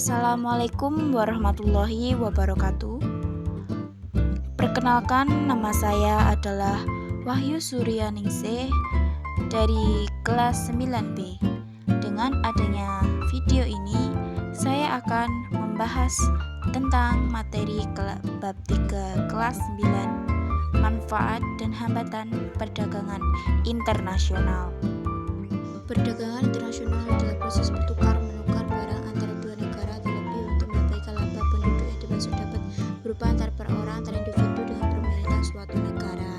Assalamualaikum warahmatullahi wabarakatuh. Perkenalkan, nama saya adalah Wahyu Suryaningsih dari kelas 9B. Dengan adanya video ini, saya akan membahas tentang materi bab 3 kelas 9, manfaat dan hambatan perdagangan internasional. Perdagangan internasional adalah proses bertukar-menukar barang antara dua negara terlebih untuk mendapatkan laba penduduk yang dimaksud dapat berupa antar perorangan antar individu dengan pemerintah suatu negara.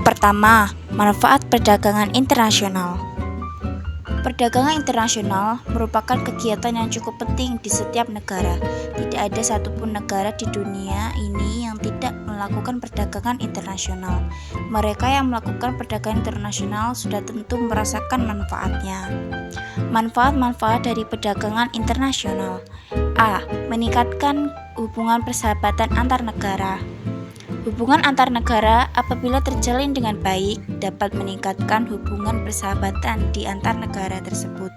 Pertama, manfaat perdagangan internasional. Perdagangan internasional merupakan kegiatan yang cukup penting di setiap negara. Tidak ada satupun negara di dunia ini yang tidak melakukan perdagangan internasional. Mereka yang melakukan perdagangan internasional sudah tentu merasakan manfaatnya. Manfaat-manfaat dari perdagangan internasional. A. Meningkatkan hubungan persahabatan antar negara. Hubungan antar negara apabila terjalin dengan baik dapat meningkatkan hubungan persahabatan di antar negara tersebut.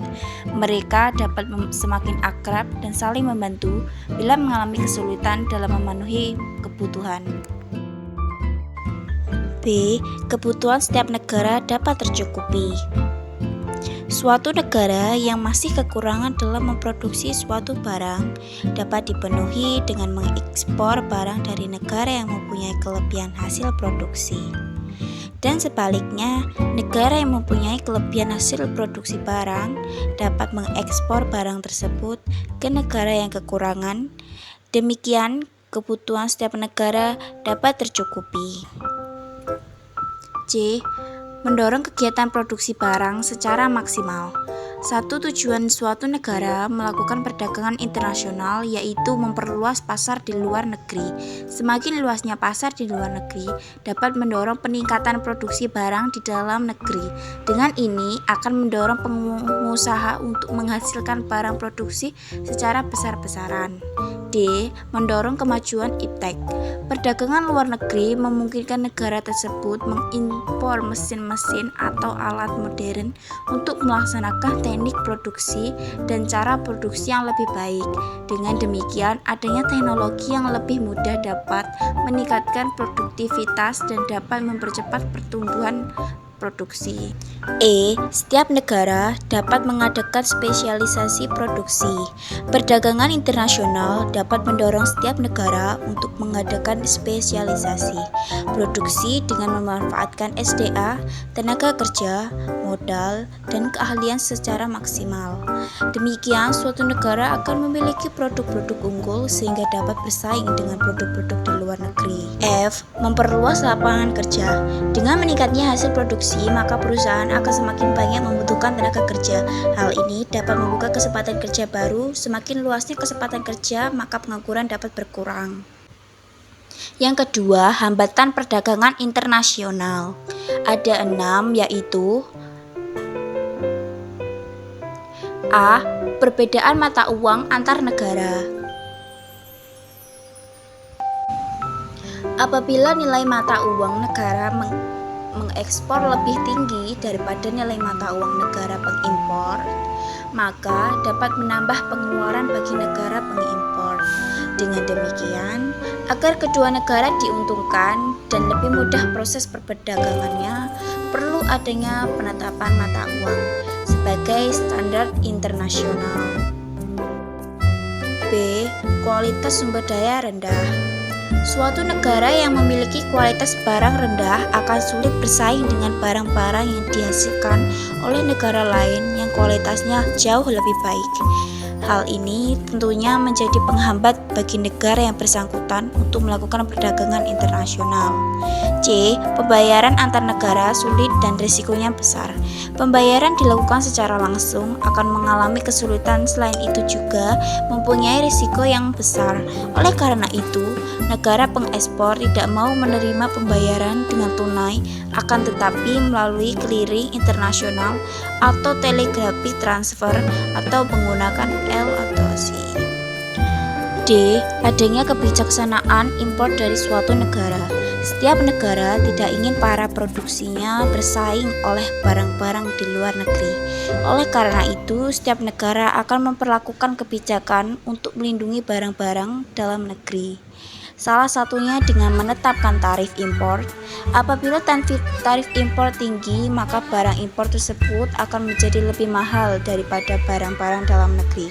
Mereka dapat semakin akrab dan saling membantu bila mengalami kesulitan dalam memenuhi kebutuhan. B. Kebutuhan setiap negara dapat tercukupi. Suatu negara yang masih kekurangan dalam memproduksi suatu barang dapat dipenuhi dengan mengekspor barang dari negara yang mempunyai kelebihan hasil produksi. Dan sebaliknya, negara yang mempunyai kelebihan hasil produksi barang dapat mengekspor barang tersebut ke negara yang kekurangan. Demikian, kebutuhan setiap negara dapat tercukupi. C. Mendorong kegiatan produksi barang secara maksimal. Satu tujuan suatu negara melakukan perdagangan internasional yaitu memperluas pasar di luar negeri. Semakin luasnya pasar di luar negeri dapat mendorong peningkatan produksi barang di dalam negeri. Dengan ini akan mendorong pengusaha untuk menghasilkan barang produksi secara besar-besaran. D. Mendorong kemajuan iptek. Perdagangan luar negeri memungkinkan negara tersebut mengimpor mesin-mesin atau alat modern untuk melaksanakan teknik produksi dan cara produksi yang lebih baik. Dengan demikian, adanya teknologi yang lebih mudah dapat meningkatkan produktivitas dan dapat mempercepat pertumbuhan produksi. E. Setiap negara dapat mengadakan spesialisasi produksi. Perdagangan internasional dapat mendorong setiap negara untuk mengadakan spesialisasi produksi dengan memanfaatkan SDA, tenaga kerja, modal, dan keahlian secara maksimal. Demikian, suatu negara akan memiliki produk-produk unggul sehingga dapat bersaing dengan produk-produk di luar negeri. F. Memperluas lapangan kerja. Dengan meningkatnya hasil produksi, maka perusahaan akan semakin banyak membutuhkan tenaga kerja. Hal ini dapat membuka kesempatan kerja baru. Semakin luasnya kesempatan kerja, maka pengangguran dapat berkurang. Yang kedua, hambatan perdagangan internasional. Ada 6, yaitu A. Perbedaan mata uang antar negara. Apabila nilai mata uang negara mengekspor lebih tinggi daripada nilai mata uang negara pengimpor, maka dapat menambah pengeluaran bagi negara pengimpor. Dengan demikian, agar kedua negara diuntungkan dan lebih mudah proses perdagangannya, perlu adanya penetapan mata uang sebagai standar internasional. B. Kualitas sumber daya rendah. Suatu negara yang memiliki kualitas barang rendah akan sulit bersaing dengan barang-barang yang dihasilkan oleh negara lain yang kualitasnya jauh lebih baik. Hal ini tentunya menjadi penghambat bagi negara yang bersangkutan untuk melakukan perdagangan internasional. C. Pembayaran antar negara sulit dan risikonya besar. Pembayaran dilakukan secara langsung akan mengalami kesulitan, selain itu juga mempunyai risiko yang besar. Oleh karena itu, negara pengekspor tidak mau menerima pembayaran dengan tunai, akan tetapi melalui clearing internasional atau telegraphic transfer atau menggunakan L atau C. D. Adanya kebijaksanaan impor dari suatu negara. Setiap negara tidak ingin para produksinya bersaing oleh barang-barang di luar negeri. Oleh karena itu, setiap negara akan memperlakukan kebijakan untuk melindungi barang-barang dalam negeri. Salah satunya dengan menetapkan tarif impor. Apabila tarif impor tinggi, maka barang impor tersebut akan menjadi lebih mahal daripada barang-barang dalam negeri,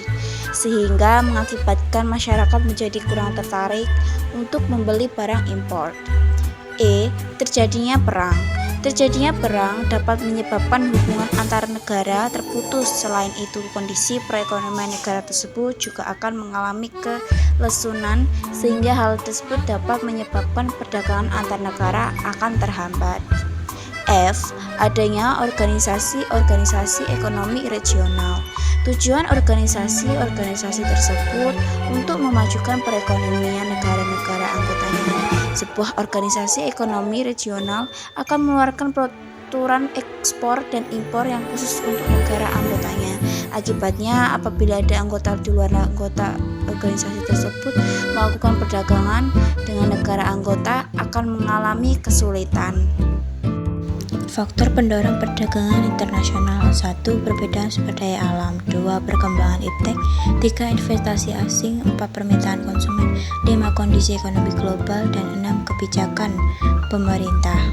sehingga mengakibatkan masyarakat menjadi kurang tertarik untuk membeli barang impor. Terjadinya perang. Terjadinya perang dapat menyebabkan hubungan antar negara terputus. Selain itu, kondisi perekonomian negara tersebut juga akan mengalami kelesunan, sehingga hal tersebut dapat menyebabkan perdagangan antar negara akan terhambat. Adanya organisasi-organisasi ekonomi regional. Tujuan organisasi-organisasi tersebut untuk memajukan perekonomian negara-negara anggotanya. Sebuah organisasi ekonomi regional akan mengeluarkan peraturan ekspor dan impor yang khusus untuk negara anggotanya. Akibatnya, apabila ada anggota di luar anggota organisasi tersebut melakukan perdagangan dengan negara anggota akan mengalami kesulitan. Faktor pendorong perdagangan internasional. 1. Perbedaan sumber daya alam. 2. Perkembangan iptek. 3. Investasi asing. 4. Permintaan konsumen. 5. Kondisi ekonomi global. Dan 6. Kebijakan pemerintah.